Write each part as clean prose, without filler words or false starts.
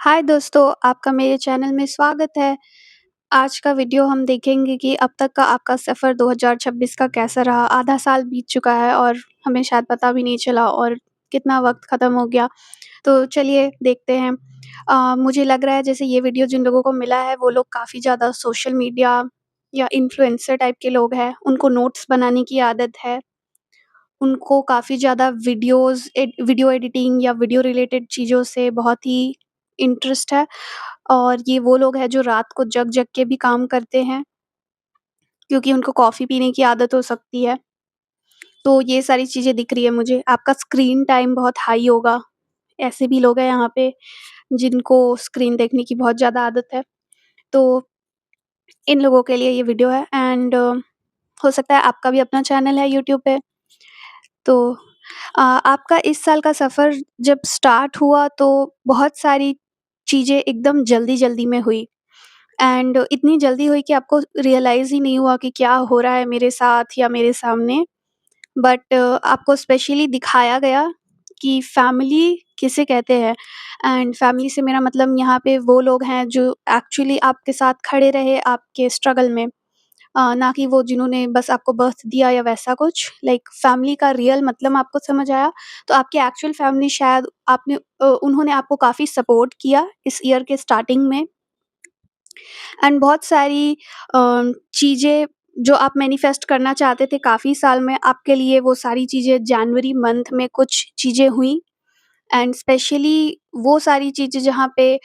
हाय दोस्तों, आपका मेरे चैनल में स्वागत है। आज का वीडियो हम देखेंगे कि अब तक का आपका सफ़र 2026 का कैसा रहा। आधा साल बीत चुका है और हमें शायद पता भी नहीं चला और कितना वक़्त ख़त्म हो गया। तो चलिए देखते हैं। मुझे लग रहा है जैसे ये वीडियो जिन लोगों को मिला है वो लोग काफ़ी ज़्यादा सोशल मीडिया या इन्फ्लुएंसर टाइप के लोग हैं। उनको नोट्स बनाने की आदत है। उनको काफ़ी ज़्यादा वीडियो एडिटिंग या वीडियो रिलेटेड चीज़ों से बहुत ही इंटरेस्ट है। और ये वो लोग हैं जो रात को जग-जग के भी काम करते हैं, क्योंकि उनको कॉफ़ी पीने की आदत हो सकती है। तो ये सारी चीज़ें दिख रही है मुझे। आपका स्क्रीन टाइम बहुत हाई होगा, ऐसे भी लोग हैं यहाँ पे जिनको स्क्रीन देखने की बहुत ज़्यादा आदत है। तो इन लोगों के लिए ये वीडियो है एंड हो सकता है आपका भी अपना चैनल है यूट्यूब पे। तो आपका इस साल का सफ़र जब स्टार्ट हुआ तो बहुत सारी चीज़ें एकदम जल्दी-जल्दी में हुई। एंड इतनी जल्दी हुई कि आपको रियलाइज़ ही नहीं हुआ कि क्या हो रहा है मेरे साथ या मेरे सामने। बट आपको स्पेशली दिखाया गया कि फैमिली किसे कहते हैं। एंड फैमिली से मेरा मतलब यहाँ पे वो लोग हैं जो एक्चुअली आपके साथ खड़े रहे आपके स्ट्रगल में। ना कि वो जिन्होंने बस आपको बर्थ दिया या वैसा कुछ। लाइक फैमिली का रियल मतलब आपको समझ आया। तो आपकी एक्चुअल फैमिली शायद उन्होंने आपको काफ़ी सपोर्ट किया इस ईयर के स्टार्टिंग में। एंड बहुत सारी चीज़ें जो आप मैनिफेस्ट करना चाहते थे काफ़ी साल में, आपके लिए वो सारी चीज़ें जनवरी मंथ में कुछ चीज़ें हुई। एंड स्पेशली वो सारी चीज़ें जहाँ पे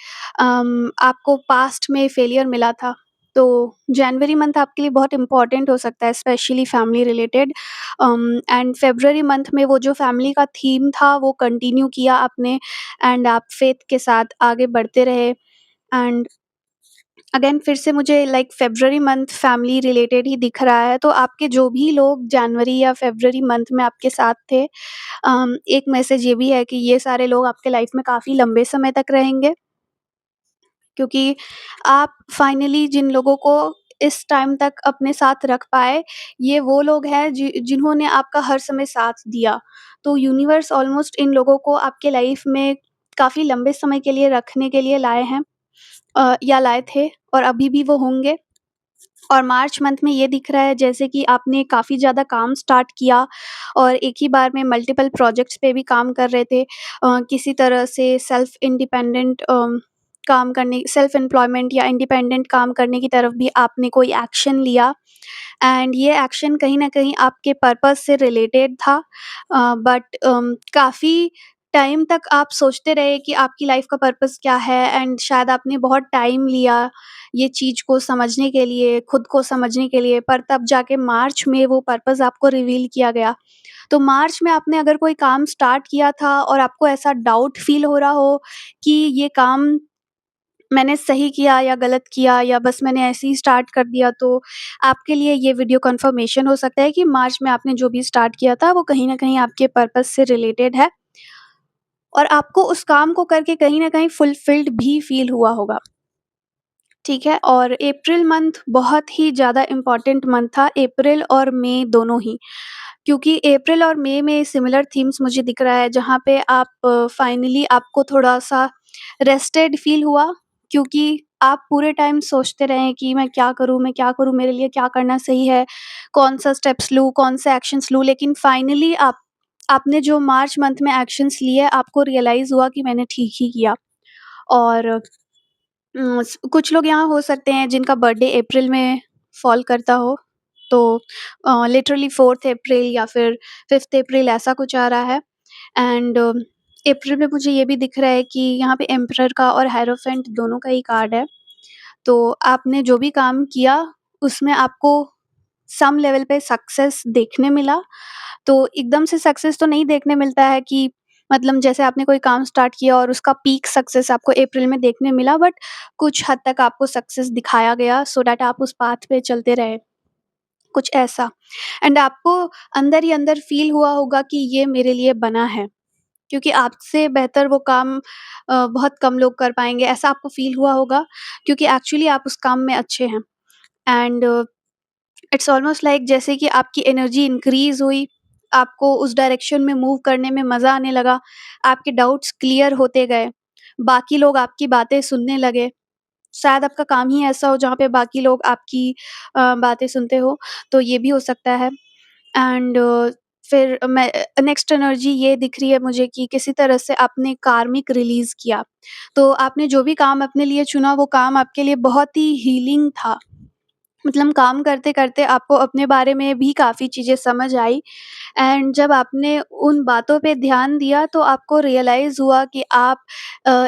आपको पास्ट में फेलियर मिला था। तो जनवरी मंथ आपके लिए बहुत इम्पोर्टेंट हो सकता है specially family related. And February month में वो जो फैमिली का थीम था वो कंटिन्यू किया आपने। एंड आप फेथ के साथ आगे बढ़ते रहे। एंड अगेन फिर से मुझे लाइक फ़रवरी मंथ फैमिली रिलेटेड ही दिख रहा है। तो आपके जो भी लोग जनवरी या फ़रवरी मंथ में आपके साथ थे, एक मैसेज ये भी है कि ये सारे लोग आपके लाइफ़ में काफ़ी लंबे समय तक रहेंगे, क्योंकि आप फाइनली जिन लोगों को इस टाइम तक अपने साथ रख पाए, ये वो लोग हैं जिन्होंने आपका हर समय साथ दिया। तो यूनिवर्स ऑलमोस्ट इन लोगों को आपके लाइफ़ में काफ़ी लंबे समय के लिए रखने के लिए लाए हैं, या लाए थे और अभी भी वो होंगे। और मार्च मंथ में ये दिख रहा है जैसे कि आपने काफ़ी ज़्यादा काम स्टार्ट किया और एक ही बार में मल्टीपल प्रोजेक्ट्स पे भी काम कर रहे थे। किसी तरह से सेल्फ एम्प्लॉयमेंट या इंडिपेंडेंट काम करने की तरफ भी आपने कोई एक्शन लिया। एंड ये एक्शन कहीं न कहीं आपके पर्पज़ से रिलेटेड था। बट काफ़ी टाइम तक आप सोचते रहे कि आपकी लाइफ़ का पर्पज़ क्या है। एंड शायद आपने बहुत टाइम लिया ये चीज़ को समझने के लिए, खुद को समझने के लिए, पर तब जाके मार्च में वो पर्पज़ आपको रिवील किया गया। तो मार्च में आपने अगर कोई काम स्टार्ट किया था और आपको ऐसा डाउट फ़ील हो रहा हो कि ये काम मैंने सही किया या गलत किया या बस मैंने ऐसे ही स्टार्ट कर दिया, तो आपके लिए ये वीडियो कन्फर्मेशन हो सकता है कि मार्च में आपने जो भी स्टार्ट किया था वो कहीं न कहीं आपके पर्पज़ से रिलेटेड है और आपको उस काम को करके कहीं न कहीं फुलफिल्ड भी फ़ील हुआ होगा। ठीक है? और अप्रैल मंथ बहुत ही ज़्यादा इम्पोर्टेंट मंथ था, अप्रैल और मई दोनों ही। क्योंकि अप्रैल और मई में सिमिलर थीम्स मुझे दिख रहा है, जहाँ पे आप फाइनली आपको थोड़ा-सा रेस्टेड फ़ील हुआ, क्योंकि आप पूरे टाइम सोचते रहे कि मैं क्या करूँ, मैं क्या करूँ? मेरे लिए क्या करना सही है? कौन-सा स्टेप्स लूँ, कौन से एक्शंस लूँ? लेकिन फाइनली आपने जो मार्च मंथ में एक्शंस लिए, आपको रियलाइज़ हुआ कि मैंने ठीक ही किया। और कुछ लोग यहाँ हो सकते हैं जिनका बर्थडे अप्रैल में फ़ॉल करता हो, तो लिटरली 4th अप्रैल या फिर 5th अप्रैल ऐसा कुछ आ रहा है। एंड अप्रैल में मुझे ये भी दिख रहा है कि यहाँ पे एम्परर का और हायरोफेंट दोनों का ही कार्ड है। तो आपने जो भी काम किया, उसमें आपको सम लेवल पे सक्सेस देखने मिला। तो एकदम से सक्सेस तो नहीं देखने मिलता है कि मतलब जैसे आपने कोई काम स्टार्ट किया और उसका पीक सक्सेस आपको अप्रैल में देखने मिला, बट कुछ हद तक आपको सक्सेस दिखाया गया सो दैट आप उस पाथ पे चलते रहे, कुछ ऐसा। एंड आपको अंदर ही अंदर फ़ील हुआ होगा कि ये मेरे लिए बना है, क्योंकि आपसे बेहतर वो काम बहुत कम लोग कर पाएँगे, ऐसा आपको फ़ील हुआ होगा, क्योंकि एक्चुअली आप उस काम में अच्छे हैं। एंड इट्स ऑलमोस्ट लाइक जैसे कि आपकी एनर्जी इंक्रीज़ हुई, आपको उस डायरेक्शन में मूव करने में मज़ा आने लगा, आपके डाउट्स क्लियर होते गए। बाकी लोग आपकी बातें सुनने लगे। शायद आपका काम ही ऐसा हो जहाँ पे बाकी लोग आपकी बातें सुनते हो, तो ये भी हो सकता है। एंड फिर मैं नेक्स्ट एनर्जी ये दिख रही है मुझे कि किसी तरह से आपने कार्मिक रिलीज़ किया। तो आपने जो भी काम अपने लिए चुना, वो काम आपके लिए बहुत ही हीलिंग था। मतलब काम करते-करते आपको अपने बारे में भी काफ़ी चीज़ें समझ आई एंड जब आपने उन बातों पे ध्यान दिया तो आपको रियलाइज़ हुआ कि आप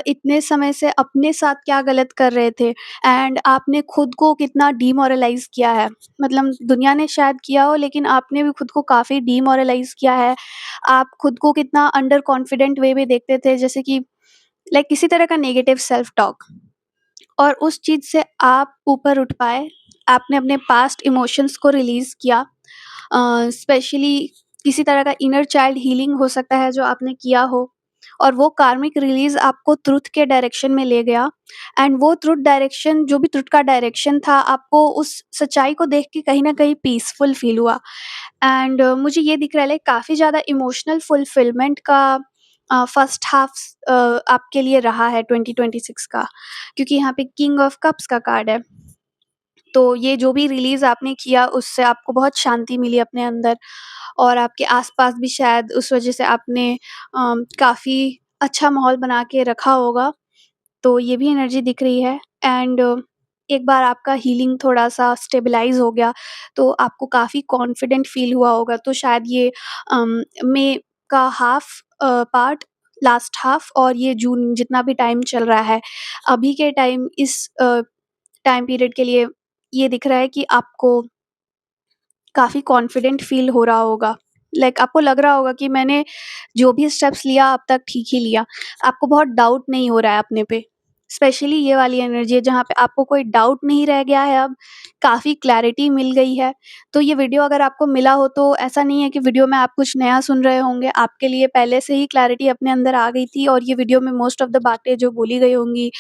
इतने समय से अपने साथ क्या गलत कर रहे थे एंड आपने खुद को कितना डिमोरलाइज़ किया है। मतलब दुनिया ने शायद किया हो लेकिन आपने भी खुद को काफ़ी डिमोरलाइज़ किया है। आप खुद को कितना अंडर कॉन्फिडेंट वे में देखते थे जैसे कि लाइक किसी तरह का नेगेटिव सेल्फ टॉक। और उस चीज़ से आप ऊपर उठ पाए, आपने अपने पास्ट इमोशंस को रिलीज़ किया। स्पेशली किसी तरह का इनर चाइल्ड हीलिंग हो सकता है जो आपने किया हो और वो कार्मिक रिलीज़ आपको ट्रुथ के डायरेक्शन में ले गया एंड वो ट्रुथ डायरेक्शन जो भी ट्रुथ का डायरेक्शन था, आपको उस सच्चाई को देख के कहीं न कहीं पीसफुल फ़ील हुआ। एंड मुझे ये दिख रहा है लाइक काफ़ी ज़्यादा इमोशनल फुलफिलमेंट का फर्स्ट हाफ आपके लिए रहा है 2026 का, क्योंकि यहाँ पे किंग ऑफ कप्स का कार्ड है। तो ये जो भी रिलीज़ आपने किया उससे आपको बहुत शांति मिली अपने अंदर और आपके आस-पास भी शायद उस वज़ह से आपने काफ़ी अच्छा माहौल बना के रखा होगा। तो ये भी एनर्जी दिख रही है एंड एक बार आपका हीलिंग थोड़ा-सा स्टेबलाइज़ हो गया, तो आपको काफ़ी कॉन्फिडेंट फ़ील हुआ होगा। तो शायद ये मई का हाफ़ पार्ट, लास्ट हाफ़ और ये जून जितना भी टाइम चल रहा है, अभी के टाइम इस टाइम पीरियड के लिए ये दिख रहा है कि आपको काफ़ी कॉन्फिडेंट फ़ील हो रहा होगा। लाइक आपको लग रहा होगा कि मैंने जो भी स्टेप्स लिया अब तक ठीक ही लिया। आपको बहुत डाउट नहीं हो रहा है अपने पे। स्पेशली ये वाली एनर्जी है जहाँ पे आपको कोई डाउट नहीं रह गया है अब, काफ़ी क्लैरिटी मिल गई है। तो ये वीडियो अगर आपको मिला हो तो ऐसा नहीं है कि वीडियो में आप कुछ नया सुन रहे होंगे, आपके लिए पहले से ही क्लैरिटी अपने अंदर आ गई थी और ये वीडियो में मोस्ट ऑफ द बातें जो बोली गई होंगी,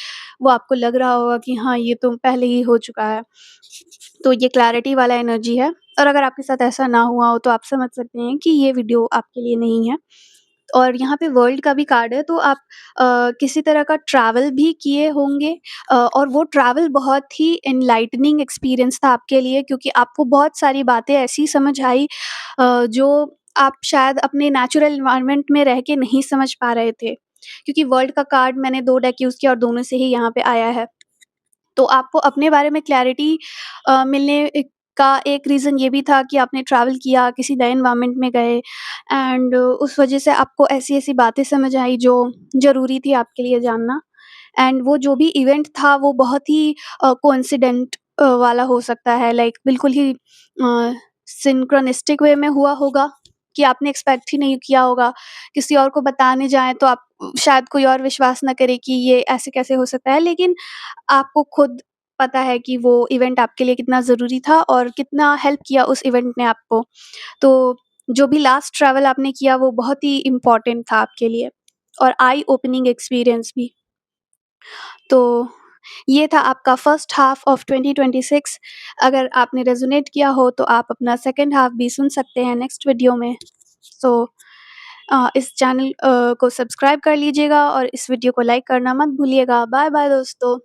वो आपको लग रहा होगा कि हाँ, ये तो पहले ही हो चुका है। तो ये क्लैरिटी वाला एनर्जी है और अगर आपके साथ ऐसा ना हुआ हो तो आप समझ सकते हैं कि ये वीडियो आपके लिए नहीं है। और यहाँ पे वर्ल्ड का भी कार्ड है तो आप किसी तरह का ट्रैवल भी किए होंगे और वो ट्रैवल बहुत ही एनलाइटनिंग एक्सपीरियंस था आपके लिए क्योंकि आपको बहुत सारी बातें ऐसी समझ आई जो आप शायद अपने नेचुरल एनवायरनमेंट में रह के नहीं समझ पा रहे थे। क्योंकि वर्ल्ड का कार्ड मैंने 2 डेक यूज़ किया और दोनों से ही यहाँ पे आया है। तो आपको अपने बारे में क्लैरिटी मिलने का एक रीज़न ये भी था कि आपने ट्रैवल किया, किसी नए एनवायरनमेंट में गए एंड उस वज़ह से आपको ऐसी-ऐसी बातें समझ आई जो ज़रूरी थी आपके लिए जानना एंड वो जो भी इवेंट था वो बहुत ही कोइंसिडेंट वाला हो सकता है लाइक बिल्कुल ही सिंक्रोनिस्टिक वे में हुआ होगा कि आपने एक्सपेक्ट ही नहीं किया होगा। किसी और को बताने जाएँ तो आप शायद कोई और विश्वास ना करे कि ये ऐसे कैसे हो सकता है लेकिन आपको खुद पता है कि वो इवेंट आपके लिए कितना ज़रूरी था और कितना हेल्प किया उस इवेंट ने आपको। तो जो भी लास्ट ट्रैवल आपने किया वो बहुत ही इम्पोर्टेंट था आपके लिए और आई ओपनिंग एक्सपीरियंस भी। तो ये था आपका फर्स्ट हाफ ऑफ 2026। अगर आपने रेज़ोनेट किया हो तो आप अपना सेकंड हाफ भी सुन सकते हैं नेक्स्ट वीडियो में। सो इस चैनल को सब्सक्राइब कर लीजिएगा और इस वीडियो को लाइक करना मत भूलिएगा। बाय-बाय दोस्तों।